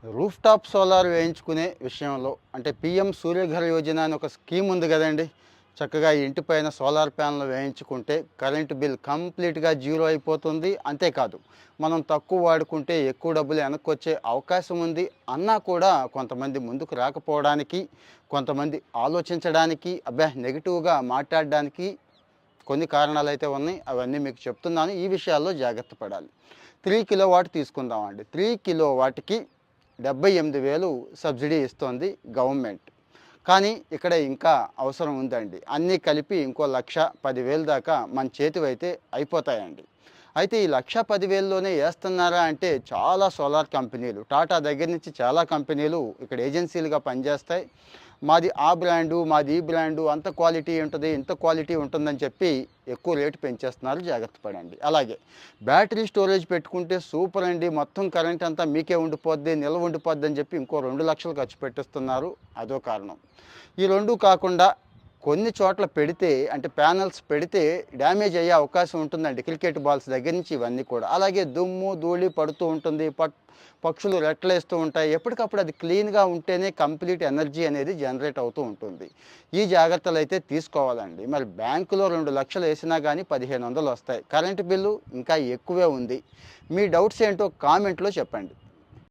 Roof top solar వేయించుకునే విషయంలో అంటే PM Surya Ghar Yojana అని ఒక స్కీమ్ ఉంది కదండి. చక్కగా ఇంటి పైన సోలార్ ప్యానెల్ వేయించుకుంటే కరెంటు బిల్ కంప్లీట్గా జీరో అయిపోతుంది. అంతేకాదు మనం తక్కువ వాడుకుంటే ఎక్కువ డబ్బులు వెనక్కొచ్చే అవకాశం ఉంది అన్నా కూడా కొంతమంది ముందుకు రాకపోవడానికి, కొంతమంది ఆలోచించడానికి, నెగిటివ్గా మాట్లాడడానికి కొన్ని కారణాలు అయితే ఉన్నాయి. అవన్నీ మీకు చెప్తున్నాను. ఈ విషయాల్లో జాగ్రత్త పడాలి. 3 కిలోవాట్ తీసుకుందామండి. 3 కిలోవాట్కి 78,000 సబ్సిడీ ఇస్తోంది గవర్నమెంట్. కానీ ఇక్కడ ఇంకా అవసరం ఉందండి. అన్నీ కలిపి ఇంకో 1,10,000 దాకా మన చేతివైతే అయిపోతాయండి. అయితే ఈ 1,10,000లోనే వేస్తున్నారా అంటే చాలా సోలార్ కంపెనీలు, టాటా దగ్గర నుంచి చాలా కంపెనీలు ఇక్కడ ఏజెన్సీలుగా పనిచేస్తాయి. మాది ఆ బ్రాండు, మాది ఈ బ్రాండు, అంత క్వాలిటీ ఉంటుంది, ఇంత క్వాలిటీ ఉంటుందని చెప్పి ఎక్కువ రేటు పెంచేస్తున్నారు. జాగ్రత్త పడండి. అలాగే బ్యాటరీ స్టోరేజ్ పెట్టుకుంటే సూపర్ అండి, మొత్తం కరెంట్ అంతా మీకే ఉండిపోద్ది, నిల్వ ఉండిపోద్ది అని చెప్పి ఇంకో 2 లక్షలు ఖర్చు పెట్టిస్తున్నారు. అదో కారణం. ఈ రెండు కాకుండా కొన్ని చోట్ల పెడితే అంటే ప్యానల్స్ పెడితే డ్యామేజ్ అయ్యే అవకాశం ఉంటుందండి. క్రికెట్ బాల్స్ దగ్గర నుంచి ఇవన్నీ కూడా. అలాగే దుమ్ము ధూళి పడుతూ ఉంటుంది, పక్షులు రెట్లేస్తూ ఉంటాయి. ఎప్పటికప్పుడు అది క్లీన్గా ఉంటేనే కంప్లీట్ ఎనర్జీ అనేది జనరేట్ అవుతూ ఉంటుంది. ఈ జాగ్రత్తలు అయితే తీసుకోవాలండి. మరి బ్యాంకులో 2 లక్షలు వేసినా కానీ 1,500 వస్తాయి. కరెంటు బిల్లు ఇంకా ఎక్కువే ఉంది. మీ డౌట్స్ ఏంటో కామెంట్లో చెప్పండి.